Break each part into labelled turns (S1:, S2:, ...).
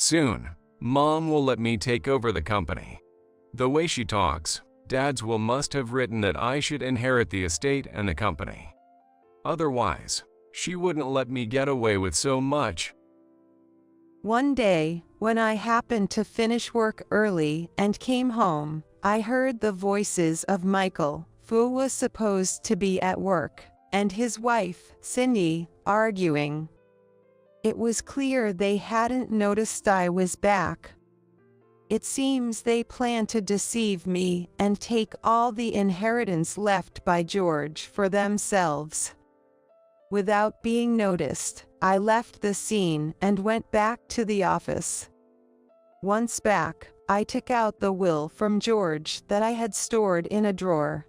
S1: Soon, Mom will let me take over the company. The way she talks, Dad's will must have written that I should inherit the estate and the company. Otherwise, she wouldn't let me get away with so much.
S2: One day, when I happened to finish work early and came home, I heard the voices of Michael, who was supposed to be at work, and his wife, Cindy, arguing. It was clear they hadn't noticed I was back. It seems they planned to deceive me and take all the inheritance left by George for themselves. Without being noticed, I left the scene and went back to the office. Once back, I took out the will from George that I had stored in a drawer.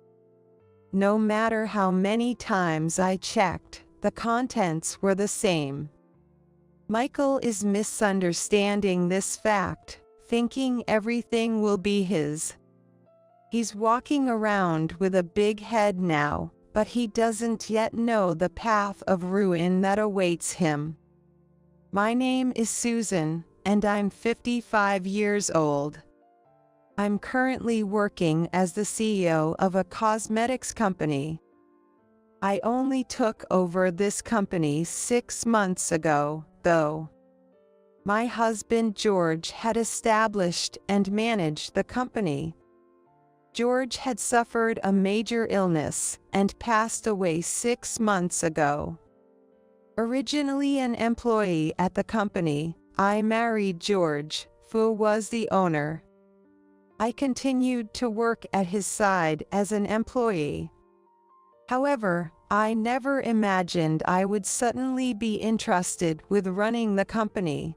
S2: No matter how many times I checked, the contents were the same. Michael is misunderstanding this fact, thinking everything will be his. He's walking around with a big head now, but he doesn't yet know the path of ruin that awaits him. My name is Susan, and I'm 55 years old. I'm currently working as the CEO of a cosmetics company. I only took over this company 6 months ago, though. My husband George had established and managed the company. George had suffered a major illness and passed away 6 months ago. Originally an employee at the company, I married George, who was the owner. I continued to work at his side as an employee. However, I never imagined I would suddenly be entrusted with running the company.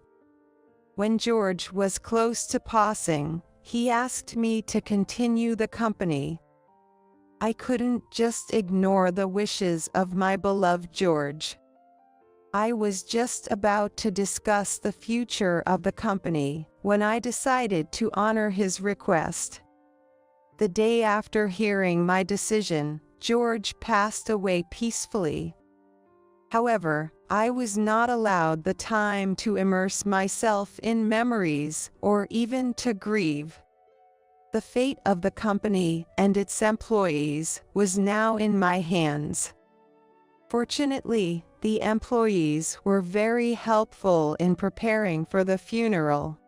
S2: When George was close to passing, he asked me to continue the company. I couldn't just ignore the wishes of my beloved George. I was just about to discuss the future of the company when I decided to honor his request. The day after hearing my decision, George passed away peacefully. However, I was not allowed the time to immerse myself in memories or even to grieve. The fate of the company and its employees was now in my hands. Fortunately, the employees were very helpful in preparing for the funeral.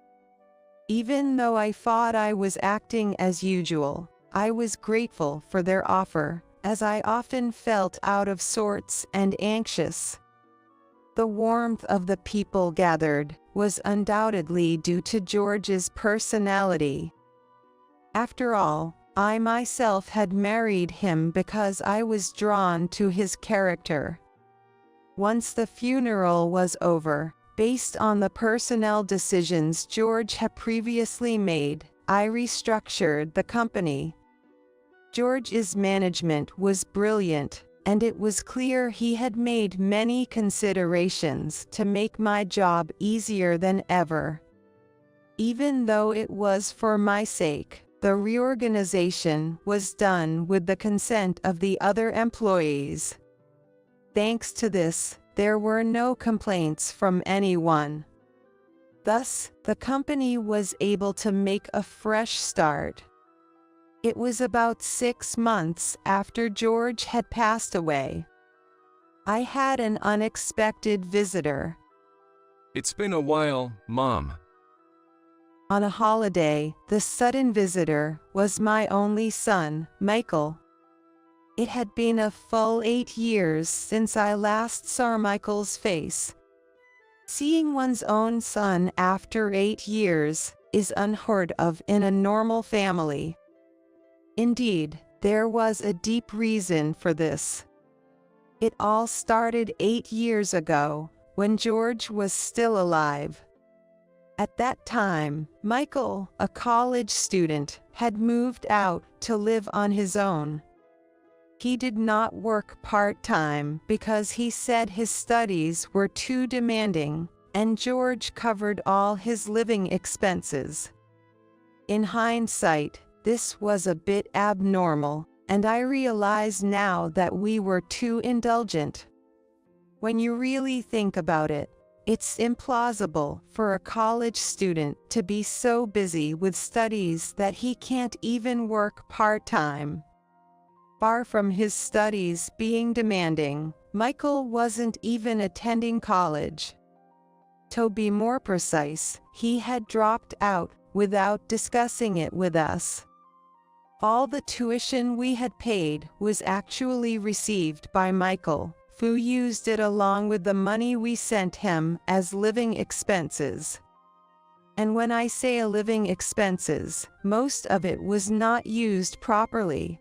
S2: Even though I thought I was acting as usual, I was grateful for their offer, as I often felt out of sorts and anxious. The warmth of the people gathered was undoubtedly due to George's personality. After all, I myself had married him because I was drawn to his character. Once the funeral was over, based on the personnel decisions George had previously made, I restructured the company. George's management was brilliant, and it was clear he had made many considerations to make my job easier than ever. Even though it was for my sake, the reorganization was done with the consent of the other employees. Thanks to this, there were no complaints from anyone. Thus, the company was able to make a fresh start. It was about 6 months after George had passed away. I had an unexpected visitor.
S1: It's been a while, Mom.
S2: On a holiday, the sudden visitor was my only son, Michael. It had been a full 8 years since I last saw Michael's face. Seeing one's own son after 8 years is unheard of in a normal family. Indeed, there was a deep reason for this. It all started 8 years ago, when George was still alive. At that time, Michael, a college student, had moved out to live on his own. He did not work part-time because he said his studies were too demanding, and George covered all his living expenses. In hindsight, this was a bit abnormal, and I realize now that we were too indulgent. When you really think about it, It's implausible for a college student to be so busy with studies that he can't even work part-time. Far from his studies being demanding, Michael wasn't even attending college. To be more precise, he had dropped out without discussing it with us. All the tuition we had paid was actually received by Michael, who used it along with the money we sent him as living expenses. And when I say living expenses, most of it was not used properly.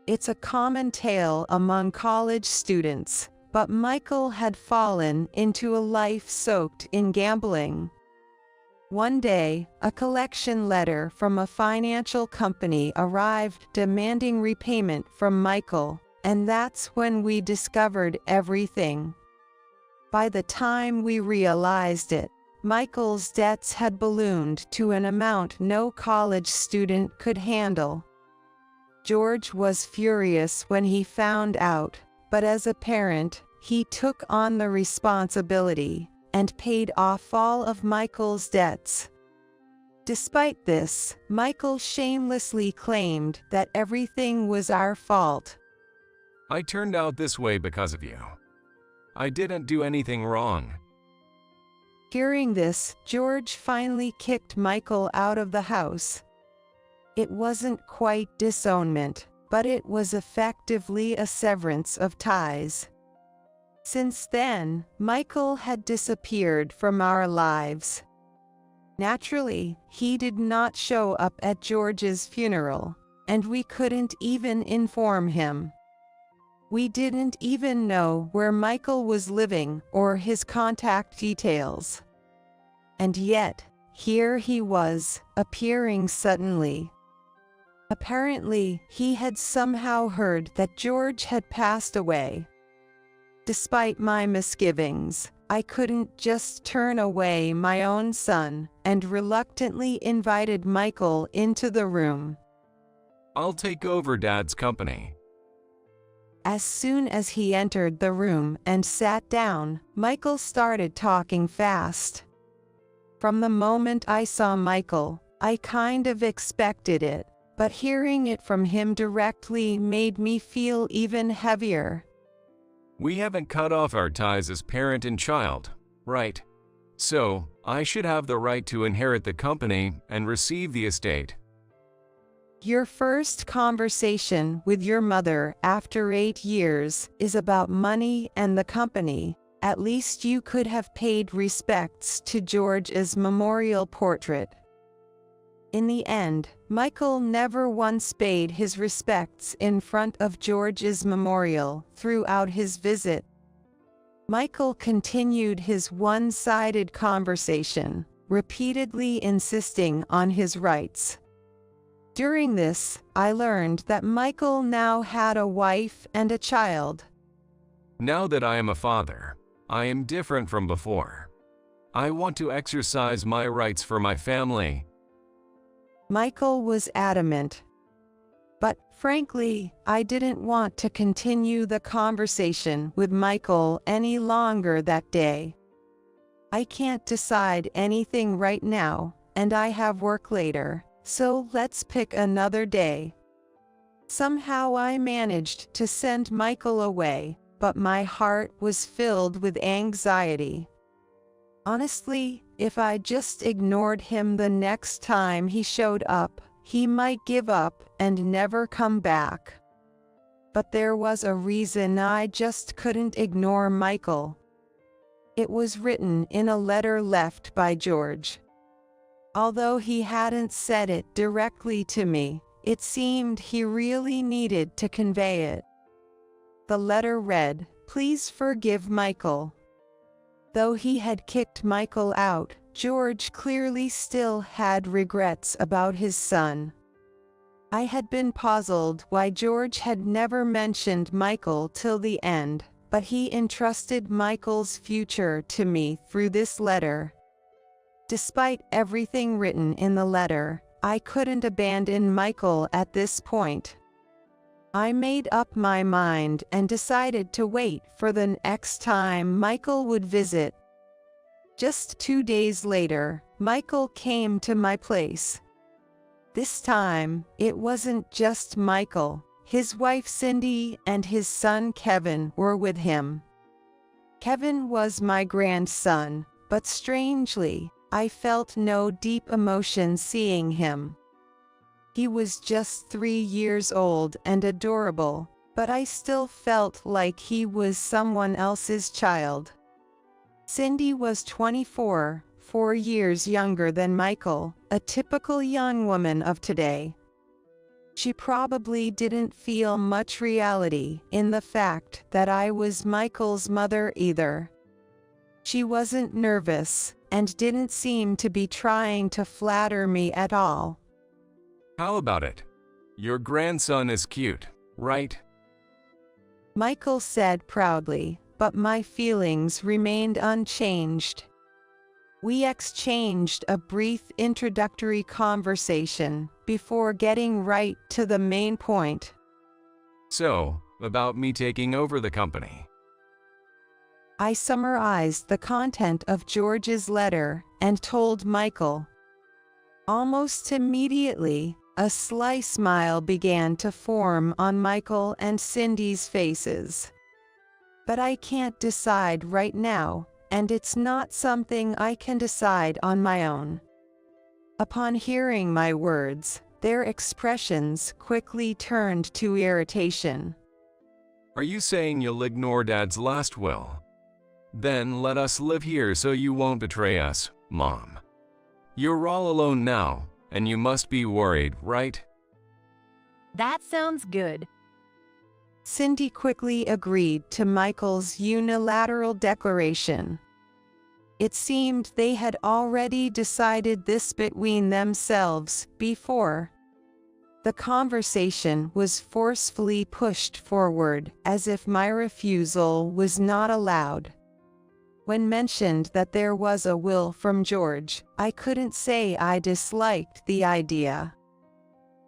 S2: It's a common tale among college students, but Michael had fallen into a life soaked in gambling. One day, a collection letter from a financial company arrived demanding repayment from Michael, and that's when we discovered everything. By the time we realized it, Michael's debts had ballooned to an amount no college student could handle. George was furious when he found out, but as a parent, he took on the responsibility and paid off all of Michael's debts. Despite this, Michael shamelessly claimed that everything was our fault.
S1: I turned out this way because of you. I didn't do anything wrong.
S2: Hearing this, George finally kicked Michael out of the house. It wasn't quite disownment, but it was effectively a severance of ties. Since then, Michael had disappeared from our lives. Naturally, he did not show up at George's funeral, and we couldn't even inform him. We didn't even know where Michael was living or his contact details. And yet, here he was, appearing suddenly. Apparently, he had somehow heard that George had passed away. Despite my misgivings, I couldn't just turn away my own son, and reluctantly invited Michael into the room.
S1: I'll take over Dad's company.
S2: As soon as he entered the room and sat down, Michael started talking fast. From the moment I saw Michael, I kind of expected it, but hearing it from him directly made me feel even heavier.
S1: We haven't cut off our ties as parent and child, right? So, I should have the right to inherit the company and receive the estate.
S2: Your first conversation with your mother after 8 years is about money and the company. At least you could have paid respects to George's memorial portrait. In the end, Michael never once paid his respects in front of George's memorial throughout his visit. Michael continued his one-sided conversation, repeatedly insisting on his rights. During this, I learned that Michael now had a wife and a child.
S1: Now that I am a father, I am different from before. I want to exercise my rights for my family.
S2: Michael was adamant. But, frankly, I didn't want to continue the conversation with Michael any longer that day. I can't decide anything right now, and I have work later, so let's pick another day. Somehow I managed to send Michael away, but my heart was filled with anxiety. Honestly, if I just ignored him the next time he showed up, he might give up and never come back. But there was a reason I just couldn't ignore Michael. It was written in a letter left by George. Although he hadn't said it directly to me, it seemed he really needed to convey it. The letter read, "Please forgive Michael." Though he had kicked Michael out, George clearly still had regrets about his son. I had been puzzled why George had never mentioned Michael till the end, but he entrusted Michael's future to me through this letter. Despite everything written in the letter, I couldn't abandon Michael at this point. I made up my mind and decided to wait for the next time Michael would visit. Just 2 days later, Michael came to my place. This time, it wasn't just Michael. His wife Cindy and his son Kevin were with him. Kevin was my grandson, but strangely, I felt no deep emotion seeing him. He was just 3 years old and adorable, but I still felt like he was someone else's child. Cindy was 24, 4 years younger than Michael, a typical young woman of today. She probably didn't feel much reality in the fact that I was Michael's mother either. She wasn't nervous and didn't seem to be trying to flatter me at all.
S1: How about it? Your grandson is cute, right?
S2: Michael said proudly, but my feelings remained unchanged. We exchanged a brief introductory conversation before getting right to the main point.
S1: So, about me taking over the company.
S2: I summarized the content of George's letter and told Michael. Almost immediately, a sly smile began to form on Michael and Cindy's faces. But I can't decide right now, and it's not something I can decide on my own. Upon hearing my words, their expressions quickly turned to irritation.
S1: Are you saying you'll ignore Dad's last will? Then let us live here so you won't betray us, Mom. You're all alone now, and you must be worried, right?
S3: That sounds good.
S2: Cindy quickly agreed to Michael's unilateral declaration. It seemed they had already decided this between themselves before. The conversation was forcefully pushed forward as if my refusal was not allowed. When mentioned that there was a will from George, I couldn't say I disliked the idea.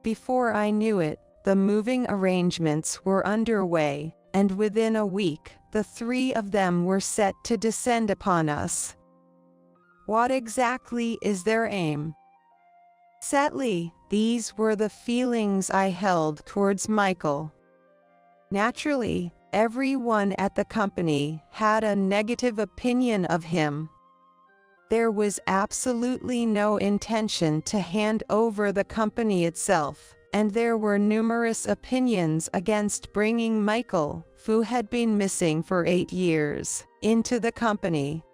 S2: Before I knew it, the moving arrangements were underway, and within a week, the 3 of them were set to descend upon us. What exactly is their aim? Sadly, these were the feelings I held towards Michael. Naturally, everyone at the company had a negative opinion of him. There was absolutely no intention to hand over the company itself, and there were numerous opinions against bringing Michael, who had been missing for 8 years, into the company.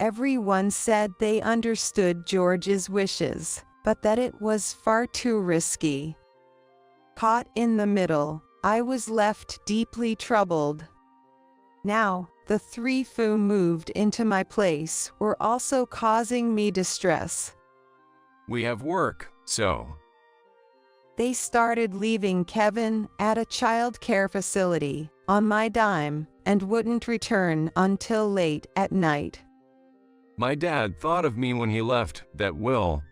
S2: Everyone said they understood George's wishes, but that it was far too risky. Caught in the middle, I was left deeply troubled. Now, the 3 who moved into my place were also causing me distress.
S1: We have work, so.
S2: They started leaving Kevin at a child care facility on my dime and wouldn't return until late at night.
S1: My dad thought of me when he left that will.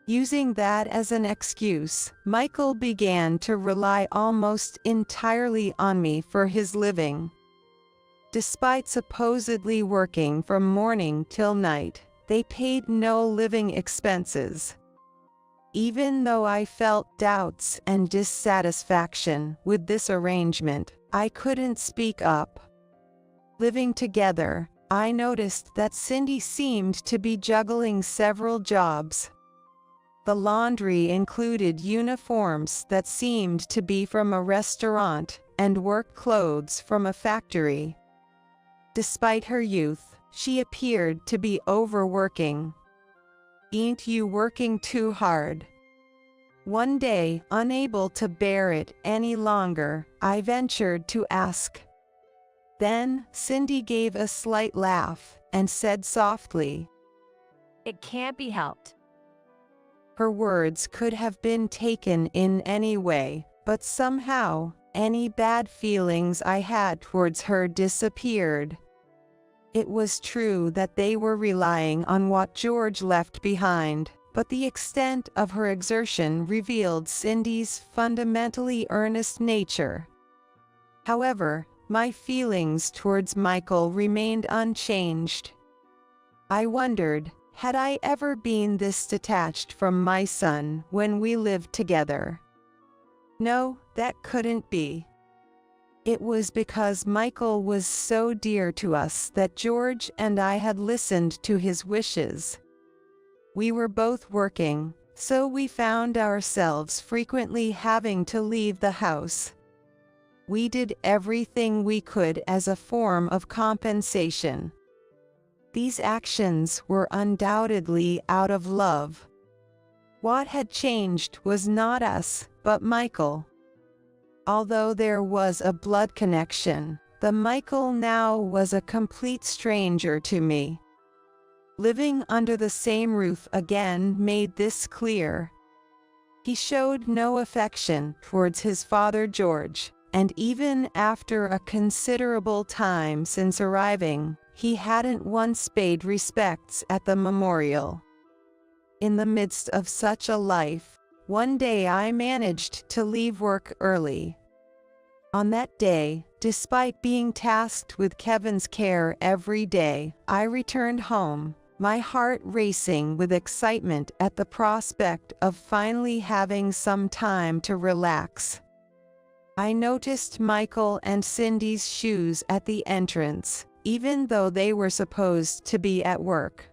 S2: Using that as an excuse, Michael began to rely almost entirely on me for his living. Despite supposedly working from morning till night, they paid no living expenses. Even though I felt doubts and dissatisfaction with this arrangement, I couldn't speak up. Living together, I noticed that Cindy seemed to be juggling several jobs. The laundry included uniforms that seemed to be from a restaurant and work clothes from a factory. Despite her youth, she appeared to be overworking. "Ain't you working too hard?" One day, unable to bear it any longer, I ventured to ask. Then, Cindy gave a slight laugh and said softly,
S3: It can't be helped.
S2: Her words could have been taken in any way, but somehow, any bad feelings I had towards her disappeared. It was true that they were relying on what George left behind, but the extent of her exertion revealed Cindy's fundamentally earnest nature. However, my feelings towards Michael remained unchanged. I wondered, had I ever been this detached from my son when we lived together? No, that couldn't be. It was because Michael was so dear to us that George and I had listened to his wishes. We were both working, so we found ourselves frequently having to leave the house. We did everything we could as a form of compensation. These actions were undoubtedly out of love. What had changed was not us, but Michael. Although there was a blood connection, the Michael now was a complete stranger to me. Living under the same roof again made this clear. He showed no affection towards his father George, and even after a considerable time since arriving, he hadn't once paid respects at the memorial. In the midst of such a life, one day I managed to leave work early. On that day, despite being tasked with Kevin's care every day, I returned home, my heart racing with excitement at the prospect of finally having some time to relax. I noticed Michael and Cindy's shoes at the entrance, even though they were supposed to be at work.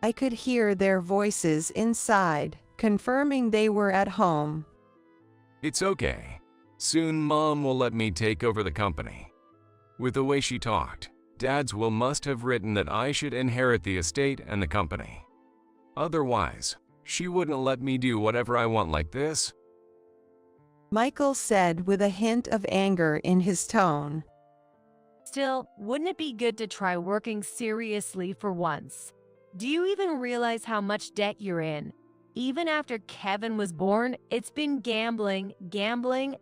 S2: I could hear their voices inside, confirming they were at home.
S1: It's okay. Soon Mom will let me take over the company. With the way she talked, Dad's will must have written that I should inherit the estate and the company. Otherwise, she wouldn't let me do whatever I want like this.
S2: Michael said with a hint of anger in his tone.
S3: Still, wouldn't it be good to try working seriously for once? Do you even realize how much debt you're in? Even after Kevin was born, it's been gambling,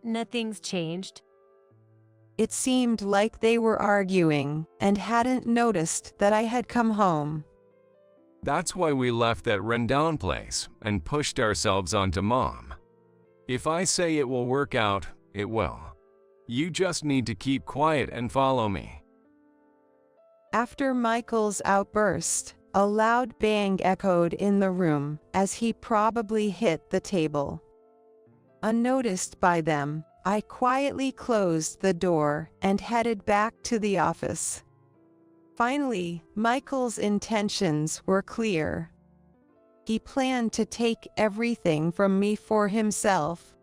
S3: nothing's changed.
S2: It seemed like they were arguing and hadn't noticed that I had come home.
S1: That's why we left that rundown place and pushed ourselves onto Mom. If I say it will work out, it will. You just need to keep quiet and follow me.
S2: After Michael's outburst, a loud bang echoed in the room as he probably hit the table. Unnoticed by them, I quietly closed the door and headed back to the office. Finally, Michael's intentions were clear. He planned to take everything from me for himself.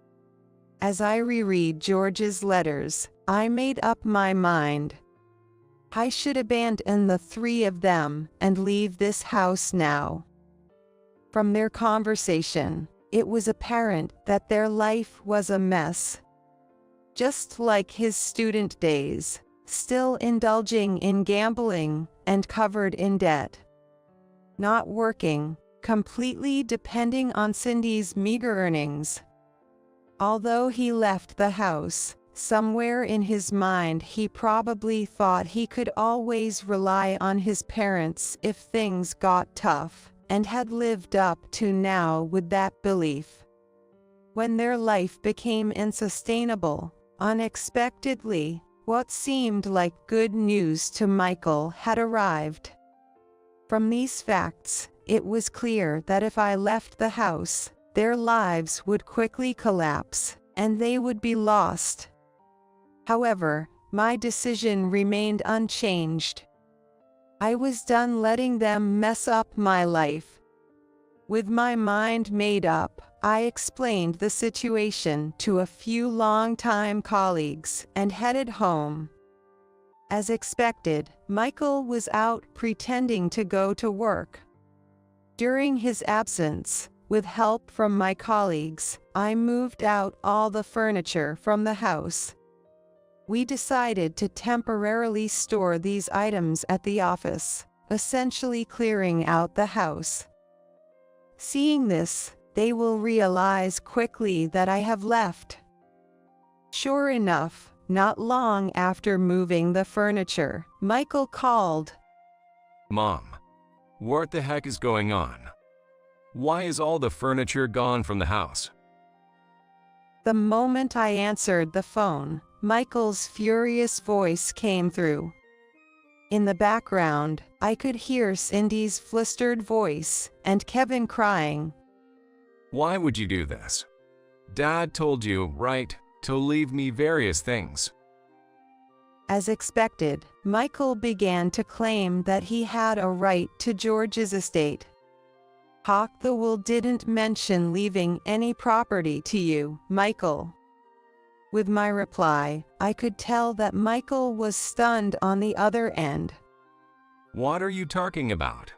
S2: As I reread George's letters, I made up my mind. I should abandon the three of them and leave this house now. From their conversation, it was apparent that their life was a mess. Just like his student days, still indulging in gambling and covered in debt. Not working, completely depending on Cindy's meager earnings. Although he left the house, somewhere in his mind he probably thought he could always rely on his parents if things got tough, and had lived up to now with that belief. When their life became unsustainable, unexpectedly, what seemed like good news to Michael had arrived. From these facts, it was clear that if I left the house, their lives would quickly collapse, and they would be lost. However, my decision remained unchanged. I was done letting them mess up my life. With my mind made up, I explained the situation to a few longtime colleagues and headed home. As expected, Michael was out pretending to go to work. During his absence, with help from my colleagues, I moved out all the furniture from the house. We decided to temporarily store these items at the office, essentially clearing out the house. Seeing this, they will realize quickly that I have left. Sure enough, not long after moving the furniture, Michael called.
S1: Mom, what the heck is going on? Why is all the furniture gone from the house?
S2: The moment I answered the phone, Michael's furious voice came through. In the background, I could hear Cindy's flustered voice and Kevin crying.
S1: Why would you do this? Dad told you, right, to leave me various things.
S2: As expected, Michael began to claim that he had a right to George's estate. Hawk the Wool didn't mention leaving any property to you, Michael. With my reply, I could tell that Michael was stunned on the other end.
S1: What are you talking about?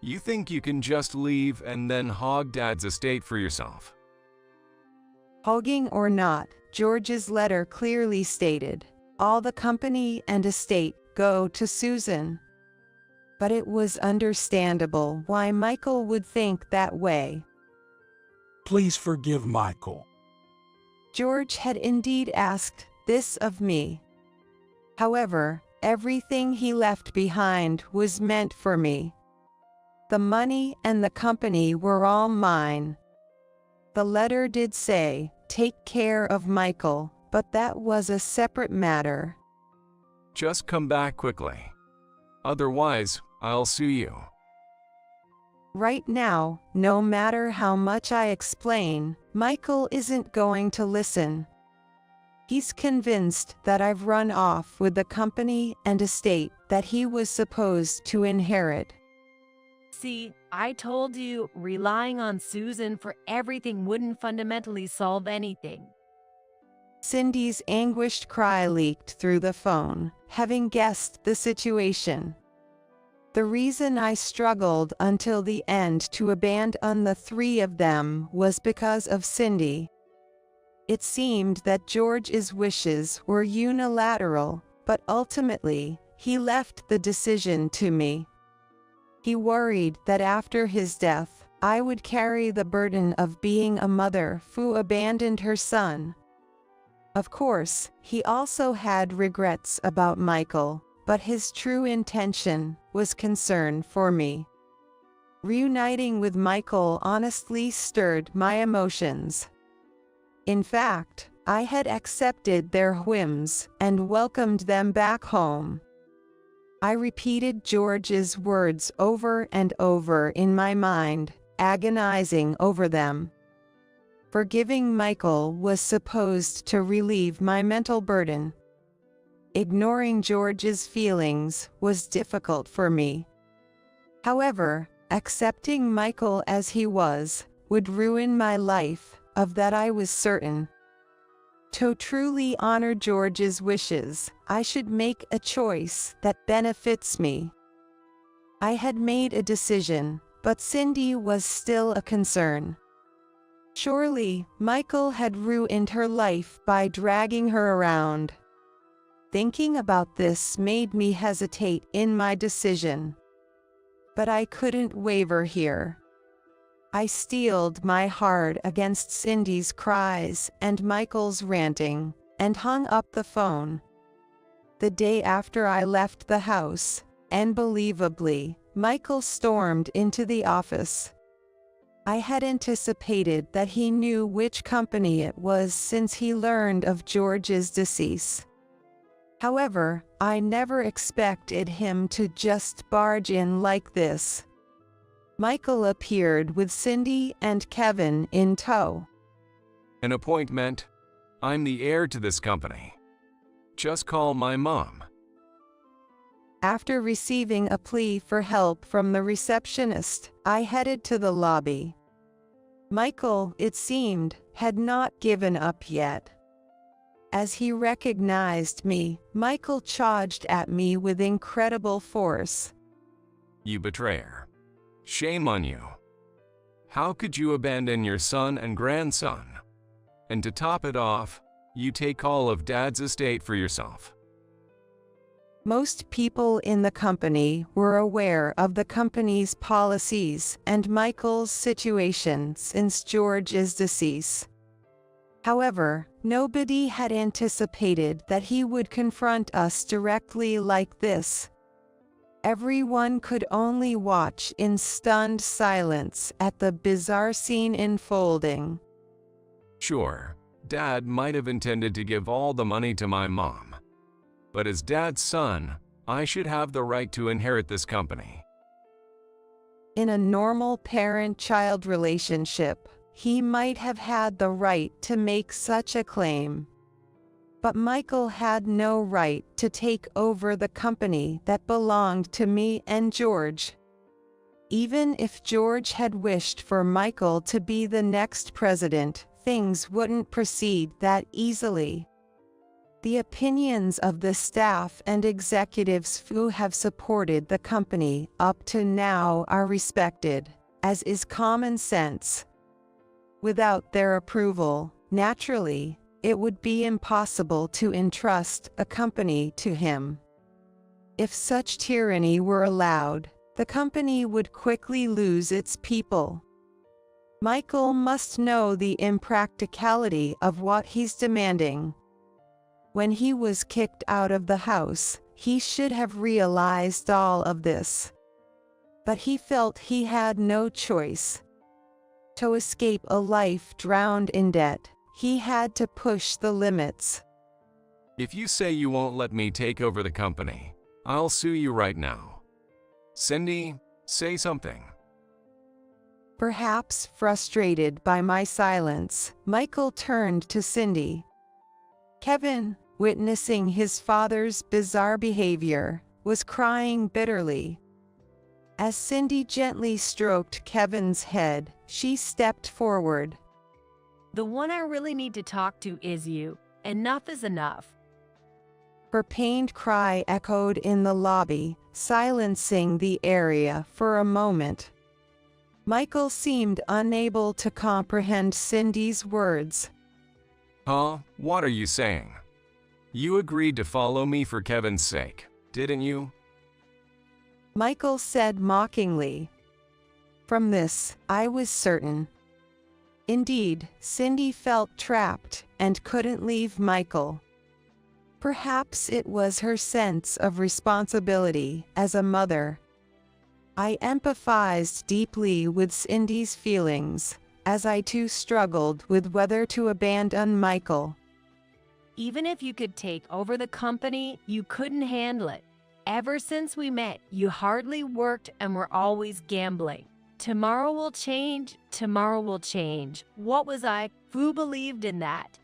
S1: You think you can just leave and then hog Dad's estate for yourself?
S2: Hogging or not, George's letter clearly stated, all the company and estate go to Susan. But it was understandable why Michael would think that way.
S4: Please forgive Michael.
S2: George had indeed asked this of me. However, everything he left behind was meant for me. The money and the company were all mine. The letter did say, take care of Michael, but that was a separate matter.
S1: Just come back quickly. Otherwise, I'll sue you.
S2: Right now, no matter how much I explain, Michael isn't going to listen. He's convinced that I've run off with the company and estate that he was supposed to inherit.
S3: See, I told you relying on Susan for everything wouldn't fundamentally solve anything.
S2: Cindy's anguished cry leaked through the phone, having guessed the situation. The reason I struggled until the end to abandon the three of them was because of Cindy. It seemed that George's wishes were unilateral, but ultimately, he left the decision to me. He worried that after his death, I would carry the burden of being a mother who abandoned her son. Of course, he also had regrets about Michael, but his true intention was concern for me. Reuniting with Michael honestly stirred my emotions. In fact, I had accepted their whims and welcomed them back home. I repeated George's words over and over in my mind, agonizing over them. Forgiving Michael was supposed to relieve my mental burden. Ignoring George's feelings was difficult for me. However, accepting Michael as he was would ruin my life, of that I was certain. To truly honor George's wishes, I should make a choice that benefits me. I had made a decision, but Cindy was still a concern. Surely, Michael had ruined her life by dragging her around. Thinking about this made me hesitate in my decision. But I couldn't waver here. I steeled my heart against Cindy's cries and Michael's ranting, and hung up the phone. The day after I left the house, unbelievably, Michael stormed into the office. I had anticipated that he knew which company it was since he learned of George's decease. However, I never expected him to just barge in like this. Michael appeared with Cindy and Kevin in tow.
S1: An appointment? I'm the heir to this company. Just call my mom.
S2: After receiving a plea for help from the receptionist, I headed to the lobby. Michael, it seemed, had not given up yet. As he recognized me, Michael charged at me with incredible force.
S1: You betrayer. Shame on you. How could you abandon your son and grandson? And to top it off, you take all of Dad's estate for yourself.
S2: Most people in the company were aware of the company's policies and Michael's situation since George's decease. However, nobody had anticipated that he would confront us directly like this. Everyone could only watch in stunned silence at the bizarre scene unfolding.
S1: Sure, Dad might have intended to give all the money to my mom. But as Dad's son, I should have the right to inherit this company.
S2: In a normal parent-child relationship, he might have had the right to make such a claim. But Michael had no right to take over the company that belonged to me and George. Even if George had wished for Michael to be the next president, things wouldn't proceed that easily. The opinions of the staff and executives who have supported the company up to now are respected, as is common sense. Without their approval, naturally, it would be impossible to entrust a company to him. If such tyranny were allowed, the company would quickly lose its people. Michael must know the impracticality of what he's demanding. When he was kicked out of the house, he should have realized all of this. But he felt he had no choice. To escape a life drowned in debt, he had to push the limits.
S1: If you say you won't let me take over the company, I'll sue you right now. Cindy, say something.
S2: Perhaps frustrated by my silence, Michael turned to Cindy. Kevin, witnessing his father's bizarre behavior, was crying bitterly. As Cindy gently stroked Kevin's head, she stepped forward.
S3: The one I really need to talk to is you. Enough is enough.
S2: Her pained cry echoed in the lobby, silencing the area for a moment. Michael seemed unable to comprehend Cindy's words.
S1: Huh? What are you saying? You agreed to follow me for Kevin's sake, didn't you?
S2: Michael said mockingly. From this, I was certain. Indeed, Cindy felt trapped and couldn't leave Michael. Perhaps it was her sense of responsibility as a mother. I empathized deeply with Cindy's feelings, as I too struggled with whether to abandon Michael.
S3: Even if you could take over the company, you couldn't handle it. Ever since we met, you hardly worked and were always gambling. Tomorrow will change, tomorrow will change. What was I? Who believed in that?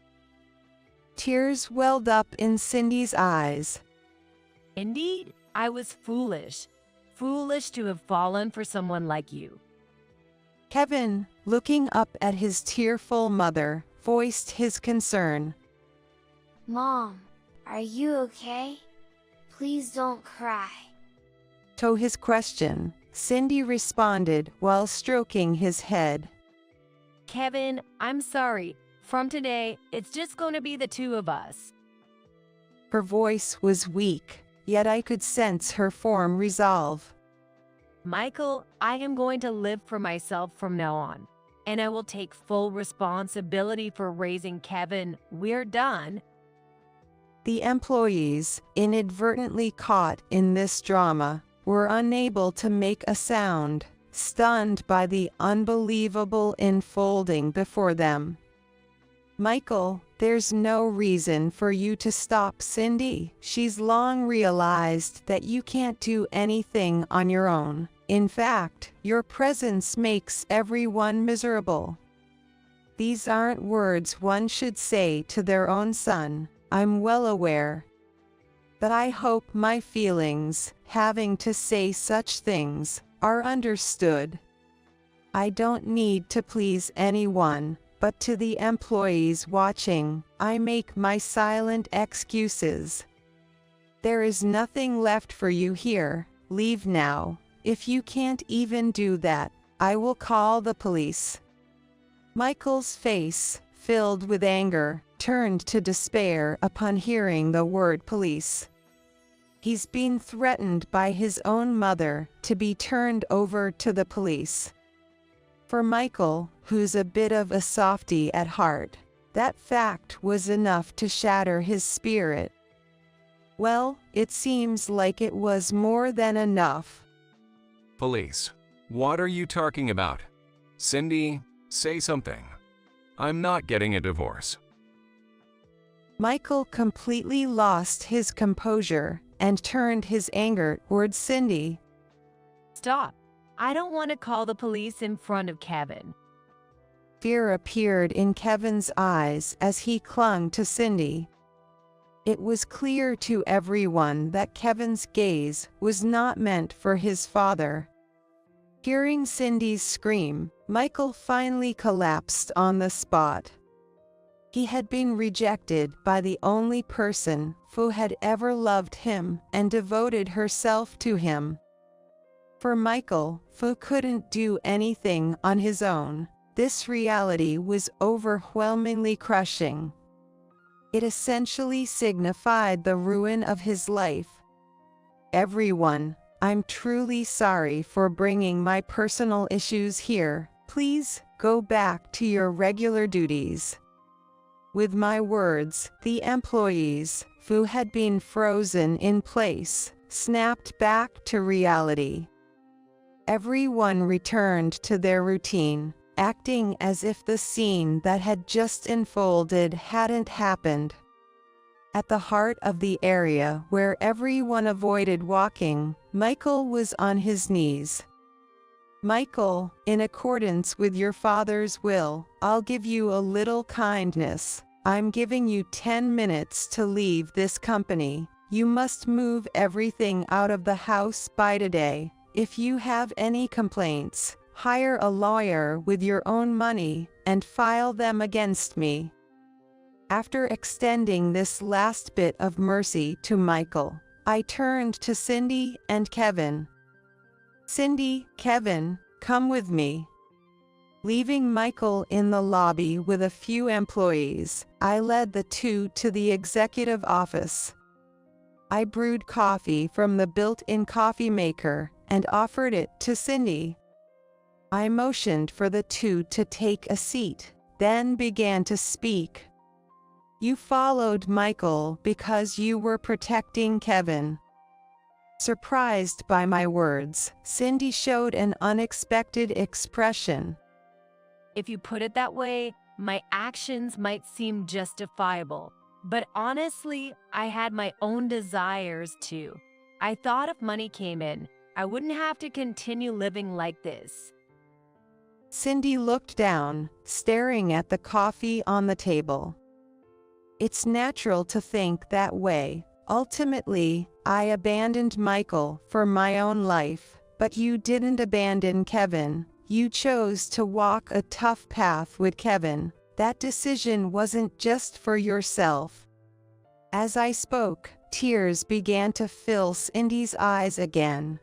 S2: Tears welled up in Cindy's eyes.
S3: Indeed, I was foolish. Foolish to have fallen for someone like you.
S2: Kevin, looking up at his tearful mother, voiced his concern.
S5: Mom, are you okay? Please don't cry.
S2: To his question, Cindy responded while stroking his head.
S3: Kevin, I'm sorry. From today, it's just going to be the two of us.
S2: Her voice was weak, yet I could sense her firm resolve.
S3: Michael, I am going to live for myself from now on, and I will take full responsibility for raising Kevin. We're done.
S2: The employees, inadvertently caught in this drama, were unable to make a sound, stunned by the unbelievable unfolding before them. Michael, there's no reason for you to stop Cindy. She's long realized that you can't do anything on your own. In fact, your presence makes everyone miserable. These aren't words one should say to their own son, I'm well aware. But I hope my feelings, having to say such things, are understood. I don't need to please anyone, but to the employees watching, I make my silent excuses. There is nothing left for you here, leave now. If you can't even do that, I will call the police. Michael's face, filled with anger, turned to despair upon hearing the word police. He's been threatened by his own mother to be turned over to the police. For Michael, who's a bit of a softy at heart, that fact was enough to shatter his spirit. Well, it seems like it was more than enough.
S1: Police. What are you talking about? Cindy, say something. I'm not getting a divorce.
S2: Michael completely lost his composure and turned his anger toward Cindy.
S3: Stop. I don't want to call the police in front of Kevin.
S2: Fear appeared in Kevin's eyes as he clung to Cindy. It was clear to everyone that Kevin's gaze was not meant for his father. Hearing Cindy's scream, Michael finally collapsed on the spot. He had been rejected by the only person who had ever loved him and devoted herself to him. For Michael, who couldn't do anything on his own, this reality was overwhelmingly crushing. It essentially signified the ruin of his life. Everyone, I'm truly sorry for bringing my personal issues here. Please go back to your regular duties. With my words, the employees, who had been frozen in place, snapped back to reality. Everyone returned to their routine, acting as if the scene that had just unfolded hadn't happened. At the heart of the area where everyone avoided walking, Michael was on his knees. Michael, in accordance with your father's will, I'll give you a little kindness. I'm giving you 10 minutes to leave this company. You must move everything out of the house by today. If you have any complaints, hire a lawyer with your own money and file them against me. After extending this last bit of mercy to Michael, I turned to Cindy and Kevin. Cindy, Kevin, come with me. Leaving Michael in the lobby with a few employees, I led the two to the executive office. I brewed coffee from the built-in coffee maker and offered it to Cindy. I motioned for the two to take a seat, then began to speak. You followed Michael because you were protecting Kevin. Surprised by my words, Cindy showed an unexpected expression.
S3: If you put it that way, my actions might seem justifiable. But honestly, I had my own desires too. I thought if money came in, I wouldn't have to continue living like this.
S2: Cindy looked down, staring at the coffee on the table. It's natural to think that way. Ultimately, I abandoned Michael for my own life, but you didn't abandon Kevin. You chose to walk a tough path with Kevin. That decision wasn't just for yourself. As I spoke, tears began to fill Cindy's eyes again.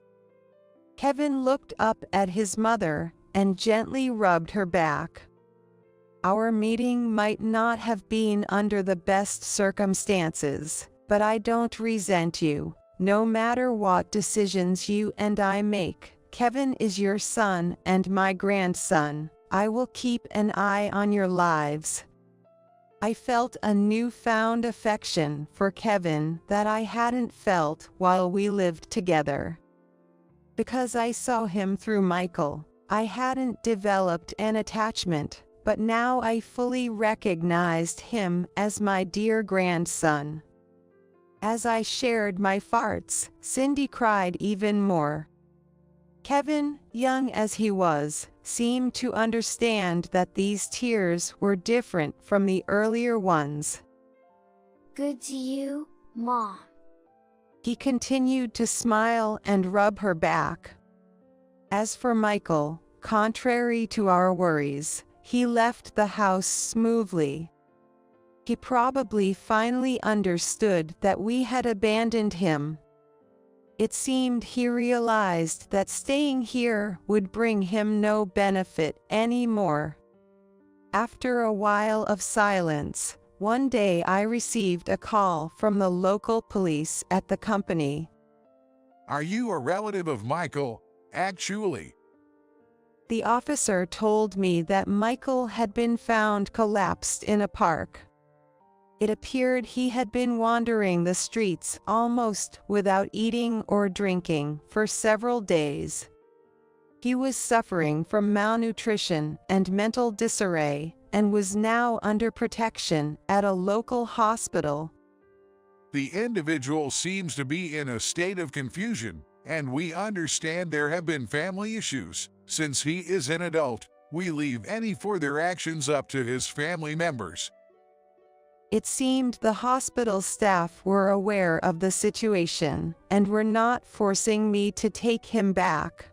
S2: Kevin looked up at his mother and gently rubbed her back. Our meeting might not have been under the best circumstances, but I don't resent you. No matter what decisions you and I make, Kevin is your son and my grandson. I will keep an eye on your lives. I felt a newfound affection for Kevin that I hadn't felt while we lived together. Because I saw him through Michael, I hadn't developed an attachment, but now I fully recognized him as my dear grandson. As I shared my farts, Cindy cried even more. Kevin, young as he was, seemed to understand that these tears were different from the earlier ones.
S5: Good to you, Mom.
S2: He continued to smile and rub her back. As for Michael, contrary to our worries, he left the house smoothly. He probably finally understood that we had abandoned him. It seemed he realized that staying here would bring him no benefit anymore. After a while of silence, one day I received a call from the local police at the company.
S4: Are you a relative of Michael, actually?
S2: The officer told me that Michael had been found collapsed in a park. It appeared he had been wandering the streets almost without eating or drinking for several days. He was suffering from malnutrition and mental disarray and was now under protection at a local hospital.
S4: The individual seems to be in a state of confusion, and we understand there have been family issues. Since he is an adult, we leave any further actions up to his family members.
S2: It seemed the hospital staff were aware of the situation and were not forcing me to take him back.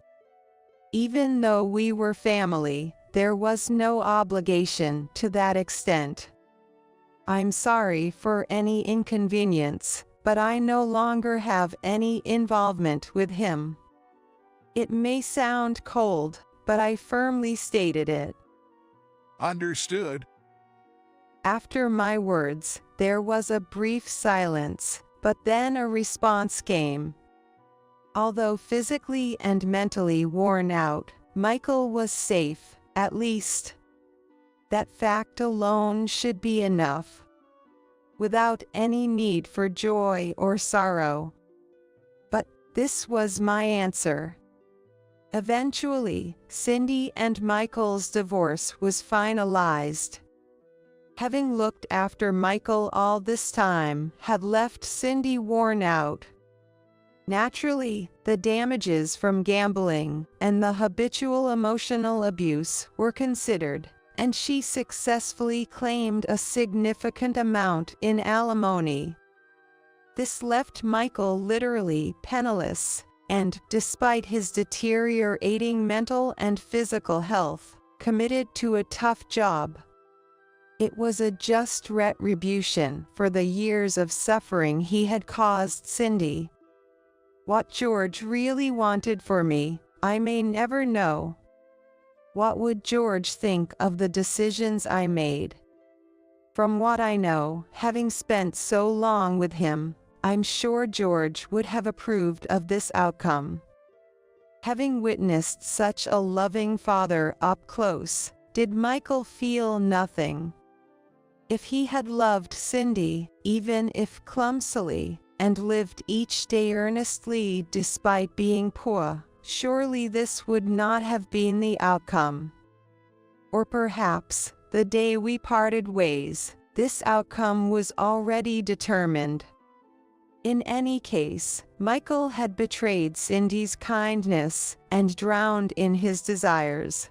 S2: Even though we were family, there was no obligation to that extent. I'm sorry for any inconvenience, but I no longer have any involvement with him. It may sound cold, but I firmly stated it.
S4: Understood.
S2: After my words, there was a brief silence, but then a response came. Although physically and mentally worn out, Michael was safe, at least. That fact alone should be enough, without any need for joy or sorrow. But this was my answer. Eventually, Cindy and Michael's divorce was finalized. Having looked after Michael all this time had left Cindy worn out. Naturally, the damages from gambling and the habitual emotional abuse were considered, and she successfully claimed a significant amount in alimony. This left Michael literally penniless, and, despite his deteriorating mental and physical health, committed to a tough job. It was a just retribution for the years of suffering he had caused Cindy. What George really wanted for me, I may never know. What would George think of the decisions I made? From what I know, having spent so long with him, I'm sure George would have approved of this outcome. Having witnessed such a loving father up close, did Michael feel nothing? If he had loved Cindy, even if clumsily, and lived each day earnestly despite being poor, surely this would not have been the outcome. Or perhaps, the day we parted ways, this outcome was already determined. In any case, Michael had betrayed Cindy's kindness and drowned in his desires.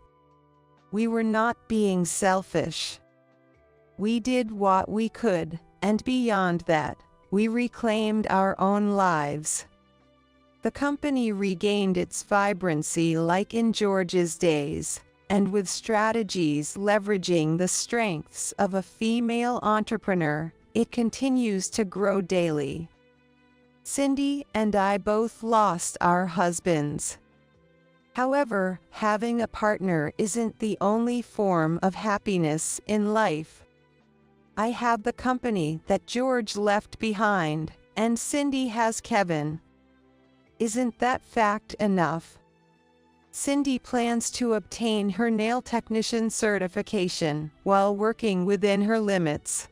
S2: We were not being selfish. We did what we could, and beyond that, we reclaimed our own lives. The company regained its vibrancy like in George's days, and with strategies leveraging the strengths of a female entrepreneur, it continues to grow daily. Cindy and I both lost our husbands. However, having a partner isn't the only form of happiness in life. I have the company that George left behind, and Cindy has Kevin. Isn't that fact enough? Cindy plans to obtain her nail technician certification while working within her limits.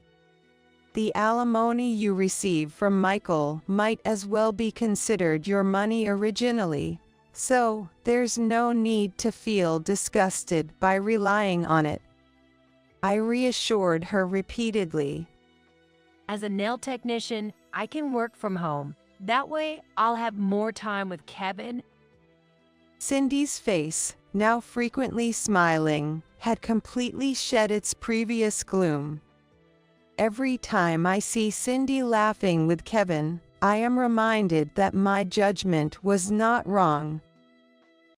S2: The alimony you receive from Michael might as well be considered your money originally, so there's no need to feel disgusted by relying on it. I reassured her repeatedly.
S3: As a nail technician, I can work from home. That way, I'll have more time with Kevin.
S2: Cindy's face, now frequently smiling, had completely shed its previous gloom. Every time I see Cindy laughing with Kevin, I am reminded that my judgment was not wrong.